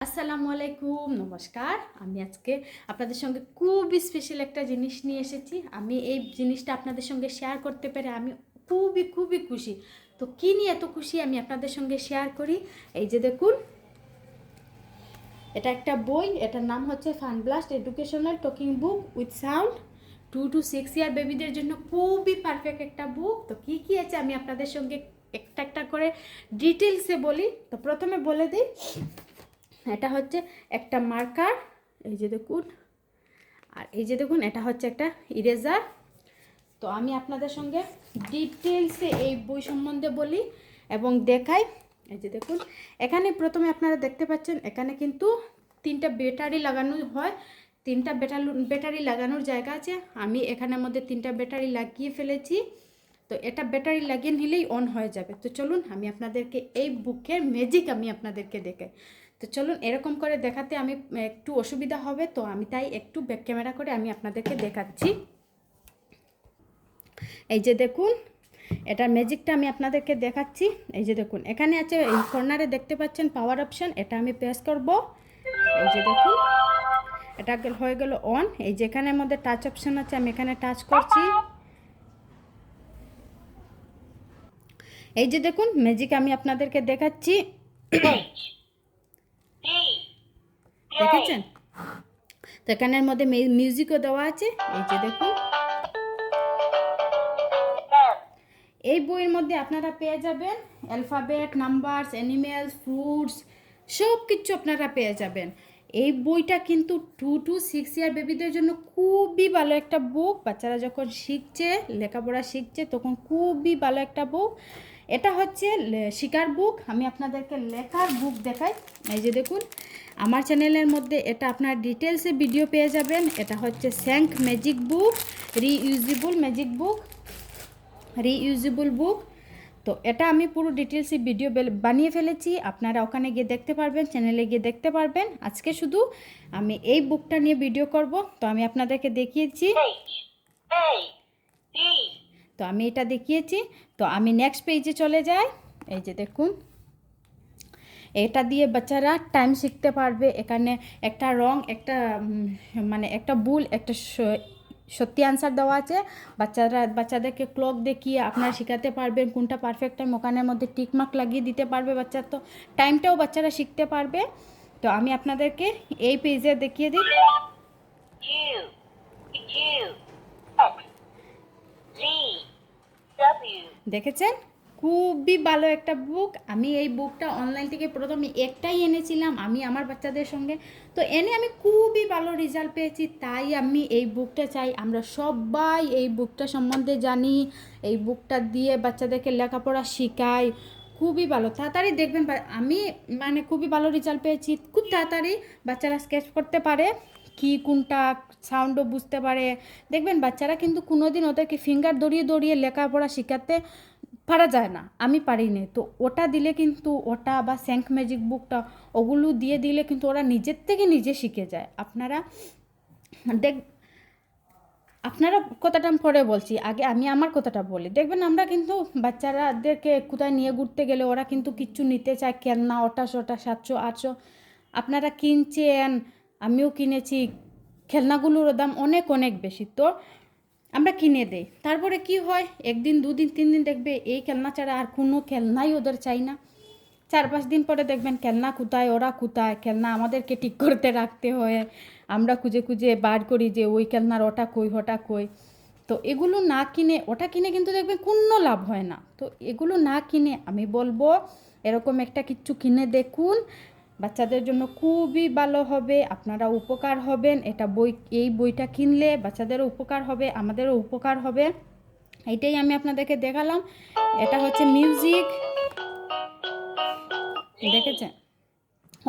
আসসালামু আলাইকুম, নমস্কার। আমি আজকে আপনাদের সঙ্গে খুবই স্পেশাল একটা জিনিস নিয়ে এসেছি। আমি এই জিনিসটা আপনাদের সঙ্গে শেয়ার করতে পেরে আমি খুবই খুশি। তো কী নিয়ে এত খুশি আমি আপনাদের সঙ্গে শেয়ার করি। এই যে দেখুন, এটা একটা বই, এটার নাম হচ্ছে fun blast educational talking book with sound 2 to 6 ইয়ার বেবিদের জন্য খুবই পারফেক্ট একটা বুক। তো কী কী আছে আমি আপনাদের সঙ্গে একটা করে ডিটেলসে বলি। তো প্রথমে বলে দিই, এটা হচ্ছে একটা মার্কার, এই যে দেখুন, আর এই যে দেখুন এটা হচ্ছে একটা ইরেজার। তো আমি আপনাদের সঙ্গে ডিটেলসে এই বই সম্বন্ধে বলি এবং দেখাই। এই যে দেখুন, এখানে প্রথমে আপনারা দেখতে পাচ্ছেন এখানে কিন্তু 3টা ব্যাটারি লাগানো হয়, 3টা ব্যাটারি লাগানোর জায়গা আছে। আমি এখানের মধ্যে 3টা ব্যাটারি লাগিয়ে ফেলেছি। তো এটা ব্যাটারি লাগিয়ে নিলেই অন হয়ে যাবে। তো চলুন আমি আপনাদেরকে এই বুকের ম্যাজিক আমি আপনাদেরকে দেখাই। তো চলুন, এরকম করে দেখাতে আমি একটু অসুবিধা হবে, তো আমি তাই একটু ব্যাক ক্যামেরা করে আমি আপনাদেরকে দেখাচ্ছি। এই যে দেখুন, এটার ম্যাজিকটা আমি আপনাদেরকে দেখাচ্ছি। এই যে দেখুন, এখানে আছে, এই কর্নারে দেখতে পাচ্ছেন পাওয়ার অপশান, এটা আমি প্রেস করব। এই যে দেখুন, এটা হয়ে গেল অন। এই যে এখানের মধ্যে টাচ অপশান আছে, আমি এখানে টাচ করছি। এই যে দেখুন, ম্যাজিক আমি আপনাদেরকে দেখাচ্ছি। দেখেছেন? তো এখানের মধ্যে মিউজিকও দেওয়া আছে। এই যে দেখুন, এই বইয়ের মধ্যে আপনারা পেয়ে যাবেন অ্যালফাবেট, নাম্বারস, অ্যানিমেলস, ফ্রুটস, সব কিছু আপনারা পেয়ে যাবেন। এই বইটা কিন্তু 2 to 6 ইয়ার বেবিদের জন্য খুবই ভালো একটা বুক। বাচ্চারা যখন শিখছে, লেখাপড়া শিখছে, তখন খুবই ভালো একটা বুক। এটা হচ্ছে শিকার বুক। আমি আপনাদেরকে লেখার বুক দেখাই। এই যে দেখুন, আমার চ্যানেলের মধ্যে এটা আপনার ডিটেলসে ভিডিও পেয়ে যাবেন। এটা হচ্ছে Sank magic book, reusable magic book, reusable book. তো এটা আমি পুরো ডিটেলসে ভিডিও বানিয়ে ফেলেছি, আপনারা ওখানে গিয়ে দেখতে পারবেন, চ্যানেলে গিয়ে দেখতে পারবেন। আজকে শুধু আমি এই বুকটা নিয়ে ভিডিও করব। তো আমি আপনাদেরকে দেখিয়েছি, তো আমি এটা দেখিয়েছি। তো আমি নেক্সট পেজে চলে যাই। এই যে দেখুন, এটা দিয়ে বাচ্চারা টাইম শিখতে পারবে। এখানে একটা রং, একটা মানে একটা ভুল, একটা সত্যি আনসার দেওয়া আছে। বাচ্চাদেরকে ক্লক দেখিয়ে আপনারা শেখাতে পারবেন কোনটা পারফেক্ট টাইম, ওখানের মধ্যে টিকমার্ক লাগিয়ে দিতে পারবে বাচ্চার। তো টাইমটাও বাচ্চারা শিখতে পারবে। তো আমি আপনাদেরকে এই পেজে দেখিয়ে দিই। দেখেছেন? খুবই ভালো একটা বুক। আমি এই বুকটা অনলাইন থেকে প্রথমে একটাই এনেছিলাম আমি আমার বাচ্চাদের সঙ্গে। তো এনে আমি খুবই ভালো রেজাল্ট পেয়েছি, তাই আমি এই বুকটা চাই আমরা সবাই এই বুকটা সম্বন্ধে জানি, এই বুকটা দিয়ে বাচ্চাদেরকে লেখাপড়া শেখাই। খুবই ভালো, তাড়াতাড়ি দেখবেন আমি মানে খুবই ভালো রেজাল্ট পেয়েছি। খুব তাড়াতাড়ি বাচ্চারা স্কেচ করতে পারে, কি কোনটা সাউন্ডও বুঝতে পারে। দেখবেন বাচ্চারা কিন্তু কোনোদিন ওদেরকে ফিঙ্গার দড়িয়ে লেখাপড়া শেখাতে পারা যায় না, আমি পারিনি। তো ওটা দিলে কিন্তু, ওটা বা স্যাঙ্ক ম্যাজিক বুকটা, ওগুলো দিয়ে দিলে কিন্তু ওরা নিজের থেকে নিজে শিখে যায়। আপনারা কথাটা পরে বলছি, আগে আমি আমার কথাটা বলি। দেখবেন আমরা কিন্তু বাচ্চারাদেরকে কোথায় নিয়ে ঘুরতে গেলে ওরা কিন্তু কিচ্ছু নিতে চায়, কেননা ওটা সোটা 700 800 আপনারা কিনছেন, আমিও কিনেছি, খেলনাগুলোর দাম অনেক বেশি। তো আমরা কিনে দেই, তারপরে কি হয়, 1 দিন 2 দিন 3 দিন দেখবে এই খেলনা ছাড়া আর কোনো খেলনাই ওদের চাই না। 4-5 দিন পরে দেখবেন খেলনা কোথায়, ওরা কোথায়, খেলনা আমাদেরকে ঠিক করতে রাখতে হয়। আমরা খুঁজে বার করি যে ওই খেলনার ওটা কই, ওটা কই। তো এগুলো না কিনে, ওটা কিনে কিন্তু দেখবেন কোনো লাভ হয় না। তো এগুলো না কিনে আমি বলবো এরকম একটা কিছু কিনে দেখুন, বাচ্চাদের জন্য খুবই ভালো হবে, আপনারা উপকার হবেন। এই বইটা কিনলে বাচ্চাদেরও উপকার হবে, আমাদেরও উপকার হবে। এইটাই আমি আপনাদেরকে দেখালাম। এটা হচ্ছে মিউজিক, দেখেছেন?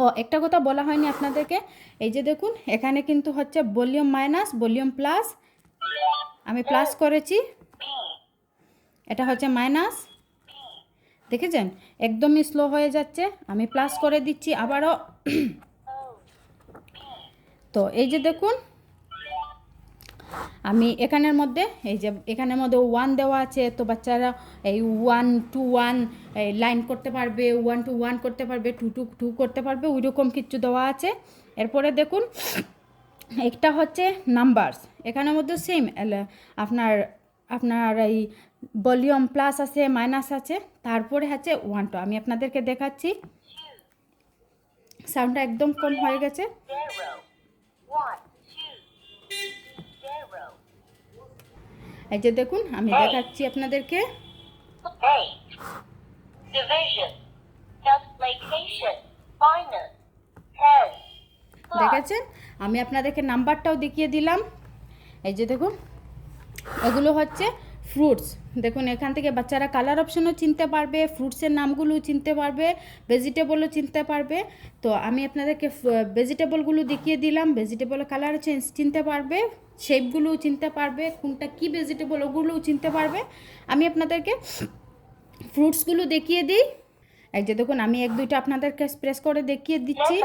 ও, একটা কথা বলা হয়নি আপনাদেরকে। এই যে দেখুন, এখানে কিন্তু হচ্ছে ভলিউম মাইনাস, ভলিউম প্লাস। আমি প্লাস করেছি, এটা হচ্ছে মাইনাস। দেখেছেন? একদমই স্লো হয়ে যাচ্ছে, আমি প্লাস করে দিচ্ছি আবারও। তো এই যে দেখুন, আমি এখানের মধ্যে এই যে এখানের মধ্যে 1 দেওয়া আছে, তো বাচ্চারা এই 1 to 1 লাইন করতে পারবে, 1 to 1 করতে পারবে, 2 to 2 করতে পারবে, ওই রকম কিছু দেওয়া আছে। এরপরে দেখুন একটা হচ্ছে নাম্বারস, এখানের মধ্যে সেম আপনার আপনার এই ভলিউম প্লাস আছে, মাইনাস আছে, তারপরে হচ্ছে 1 to। আমি আপনাদেরকে দেখাচ্ছি, সাউন্ডটা একদম কম হয়ে গেছে। এই যে দেখুন আমি দেখাচ্ছি আপনাদেরকে, দেখেছেন? আমি আপনাদেরকে নাম্বারটাও দেখিয়ে দিলাম। এই যে দেখুন এগুলো হচ্ছে ফ্রুটস। দেখুন এখান থেকে বাচ্চারা কালার অপশনও চিনতে পারবে, ফ্রুটসের নামগুলো চিনতে পারবে, ভেজিটেবলও চিনতে পারবে। তো আমি আপনাদেরকে ভেজিটেবলগুলো দেখিয়ে দিলাম, ভেজিটেবল কালার চিনতে পারবে, শেপগুলোও চিনতে পারবে, কোনটা কি ভেজিটেবল ওগুলোও চিনতে পারবে। আমি আপনাদেরকে ফ্রুটসগুলো দেখিয়ে দিই। এই যে দেখুন আমি 1-2টা আপনাদেরকে প্রেস করে দেখিয়ে দিচ্ছি।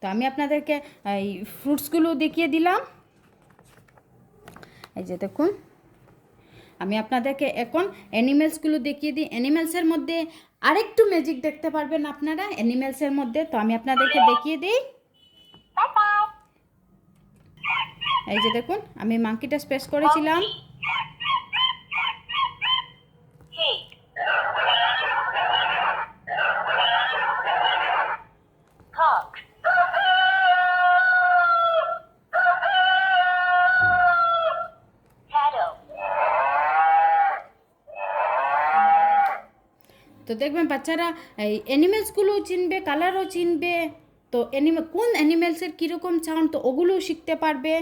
তো আমি আপনাদেরকে এই ফ্রুটসগুলো দেখিয়ে দিলাম। এই যে দেখুন আমি আপনাদেরকে এখন অ্যানিমেলসগুলো দেখিয়ে দিই। অ্যানিমেলসের মধ্যে আরেকটু ম্যাজিক দেখতে পারবেন আপনারা অ্যানিমেলসের মধ্যে। তো আমি আপনাদেরকে দেখিয়ে দিই। এই যে দেখুন আমি মাঙ্কিটা স্পেস করেছিলাম, তো দেখবেন বাচ্চারা এই অ্যানিমেলসগুলোও চিনবে, কালারও চিনবে। তো কোন অ্যানিমেলসের কীরকম সাউন্ড, তো ওগুলোও শিখতে পারবে।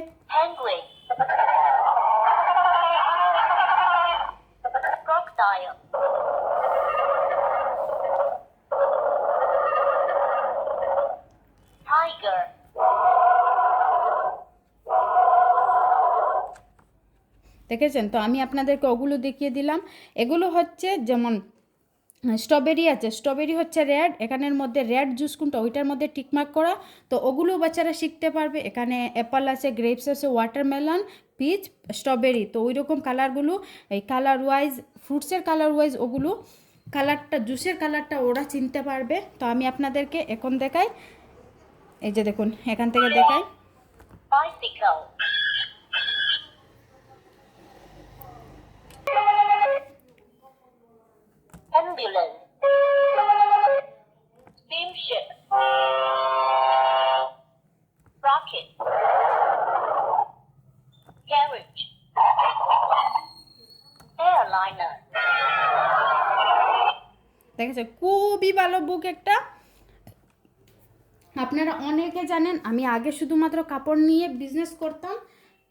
দেখেছেন? তো আমি আপনাদেরকে ওগুলো দেখিয়ে দিলাম। এগুলো হচ্ছে যেমন স্ট্রবেরি আছে, স্ট্রবেরি হচ্ছে রেড, এখানের মধ্যে রেড জুস কোনটা ওইটার মধ্যে টিকমার্ক করা, তো ওগুলো বাচ্চারা শিখতে পারবে। এখানে অ্যাপল আছে, গ্রেপস আছে, ওয়াটারমেলন, পিচ, স্ট্রবেরি, তো ওই রকম কালারগুলো এই কালার ওয়াইজ, ফ্রুটসের কালার ওয়াইজ ওগুলো কালারটা, জুসের কালারটা ওরা চিনতে পারবে। তো আমি আপনাদেরকে এখন দেখাই, এই যে দেখুন এখান থেকে দেখাই। Ambulance, steamship, rocket, carriage, airliner। দেখেছে খুবই ভালো বুক একটা। আপনারা অনেকে জানেন আমি আগে শুধুমাত্র কাপড় নিয়ে বিজনেস করতাম,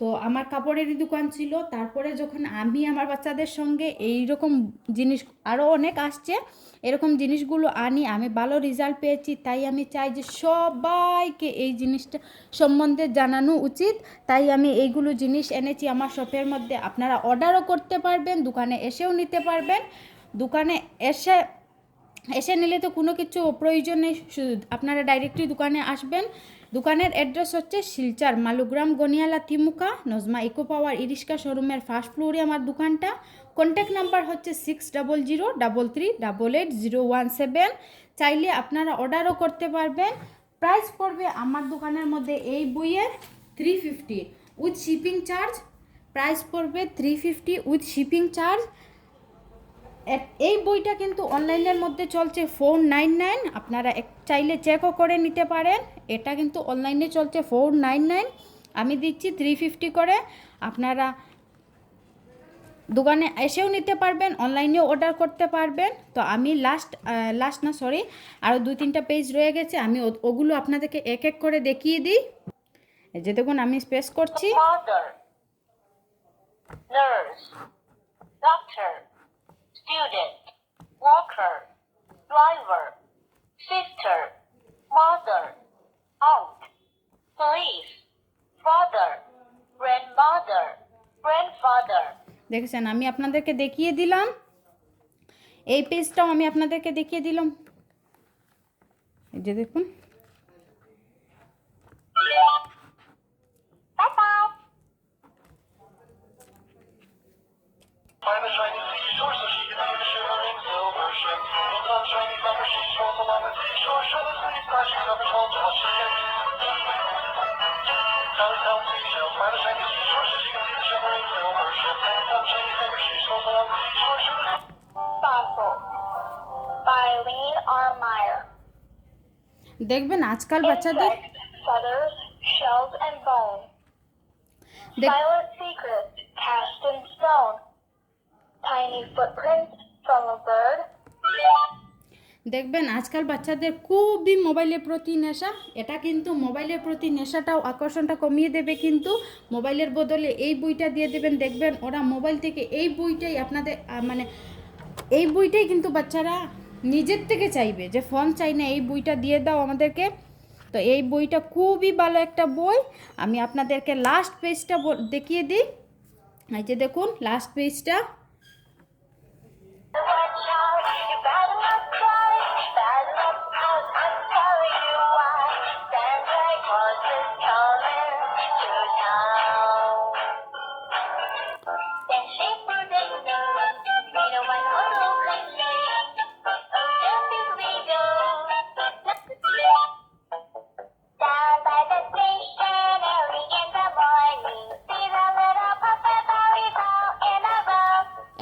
তো আমার কাপড়েরই দোকান ছিল। তারপরে যখন আমি আমার বাচ্চাদের সঙ্গে এই রকম জিনিস আরও অনেক আসছে, এরকম জিনিসগুলো আনি, আমি ভালো রেজাল্ট পেয়েছি। তাই আমি চাই যে সবাইকে এই জিনিসটা সম্বন্ধে জানানো উচিত। তাই আমি এইগুলো জিনিস এনেছি আমার শপের মধ্যে। আপনারা অর্ডারও করতে পারবেন, দোকানে এসেও নিতে পারবেন। দোকানে এসে নিলে তো কোনো কিছু প্রয়োজন নেই, আপনারা ডাইরেক্টলি দোকানে আসবেন। দোকানের অ্যাড্রেস হচ্ছে শিলচর মালুগ্রাম গনিয়ালা তিমুকা নজমা ইকো পাওয়ার ইরিস্কা শোরুমের ফার্স্ট ফ্লোরে আমার দোকানটা। কন্ট্যাক্ট নাম্বার হচ্ছে 6003338017। চাইলে আপনারা অর্ডারও করতে পারবেন। প্রাইস পড়বে আমার দোকানের মধ্যে এই বইয়ের 350 উইথ শিপিং চার্জ। প্রাইস পড়বে 350 উইথ শিপিং চার্জ। এই বইটা কিন্তু অনলাইনের মধ্যে চলছে 499, আপনারা চাইলে চেকও করে নিতে পারেন। এটা কিন্তু অনলাইনে চলছে 499, আমি দিচ্ছি 350 করে। আপনারা দোকানে এসেও নিতে পারবেন, অনলাইনেও অর্ডার করতে পারবেন। তো আমি লাস্ট না সরি, আরও 2-3টা পেজ রয়ে গেছে, আমি ওগুলো আপনাদেরকে এক এক করে দেখিয়ে দিই। এই যে দেখুন আমি স্পেস করছি। Nurse, doctor, student, worker, driver, sister, mother, aunt, police, father, grandmother, grandfather। দেখেছেন আমি আপনাদেরকে দেখিয়ে দিলাম। এই পেজটাও আমি আপনাদেরকে দেখিয়ে দিলাম, এই যে দেখুন। দেখবেন আজকাল বাচ্চাদের Silent secrets cast in stone. Tiny footprints from a bird. দেখবেন আজকাল বাচ্চাদের খুবই মোবাইলের প্রতি নেশা। এটা কিন্তু মোবাইলের প্রতি নেশাটাও আকর্ষণটা কমিয়ে দেবে, কিন্তু মোবাইলের বদলে এই বইটা দিয়ে দেবেন, দেখবেন ওরা মোবাইল থেকে এই বইটাই আপনাদের মানে এই বইটাই কিন্তু বাচ্চারা নিজের থেকে চাইবে, যে ফোন চাই না, এই বইটা দিয়ে দাও আমাদেরকে। তো এই বইটা খুবই ভালো একটা বই। আমি আপনাদেরকে লাস্ট পেজটা দেখিয়ে দিই, এই যে দেখুন লাস্ট পেজটা।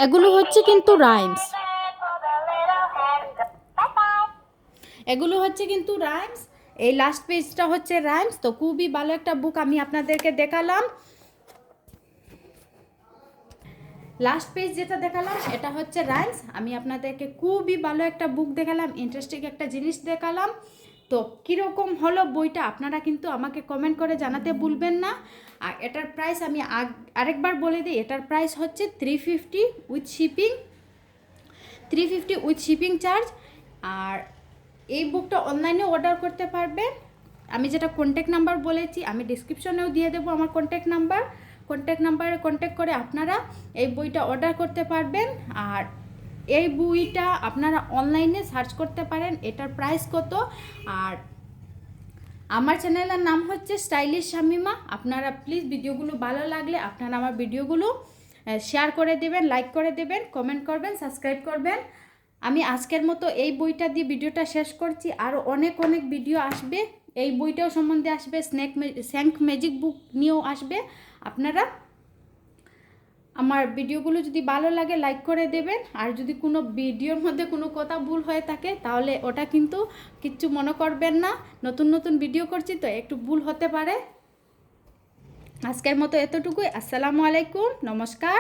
এগুলো হচ্ছে কিন্তু রাইমস, এগুলো হচ্ছে কিন্তু রাইমস। এই লাস্ট পেজটা হচ্ছে রাইমস। তো খুবই ভালো একটা বুক আমি আপনাদেরকে দেখালাম। লাস্ট পেজ যেটা দেখালাম এটা হচ্ছে রাইমস। আমি আপনাদেরকে খুবই ভালো একটা বুক দেখালাম, ইন্টারেস্টিং একটা জিনিস দেখালাম। তো কীরকম হলো বইটা আপনারা কিন্তু আমাকে কমেন্ট করে জানাতে ভুলবেন না। আর এটার প্রাইস আমি আরেকবার বলে দিই, এটার প্রাইস হচ্ছে 350 with shipping, 350 with shipping charge. আর এই বুকটা অনলাইনে অর্ডার করতে পারবেন। আমি যেটা কন্ট্যাক্ট নাম্বার বলেছি আমি ডিসক্রিপশনেও দিয়ে দেবো আমার কন্ট্যাক্ট নাম্বারে কন্ট্যাক্ট করে আপনারা এই বইটা অর্ডার করতে পারবেন। আর এই বইটা আপনারা অনলাইনে সার্চ করতে পারেন এটার প্রাইস কত। আর আমার চ্যানেলের নাম হচ্ছে স্টাইলিশ শামিমা। আপনারা প্লিজ ভিডিওগুলো ভালো লাগলে আপনারা আমার ভিডিওগুলো শেয়ার করে দেবেন, লাইক করে দেবেন, কমেন্ট করবেন, সাবস্ক্রাইব করবেন। আমি আজকের মতো এই বইটা দিয়ে ভিডিওটা শেষ করছি। আরও অনেক ভিডিও আসবে, এই বইটাও সম্বন্ধে আসবে, স্যাঙ্ক ম্যাজিক বুক নিয়েও আসবে। আপনারা আমার ভিডিওগুলো যদি ভালো লাগে লাইক করে দেবেন। আর যদি কোনো ভিডিওর মধ্যে কোনো কথা ভুল হয়ে থাকে তাহলে ওটা কিন্তু কিচ্ছু মনে করবেন না, নতুন ভিডিও করছি তো একটু ভুল হতে পারে। আজকের মতো এতটুকুই। আসসালামু আলাইকুম, নমস্কার।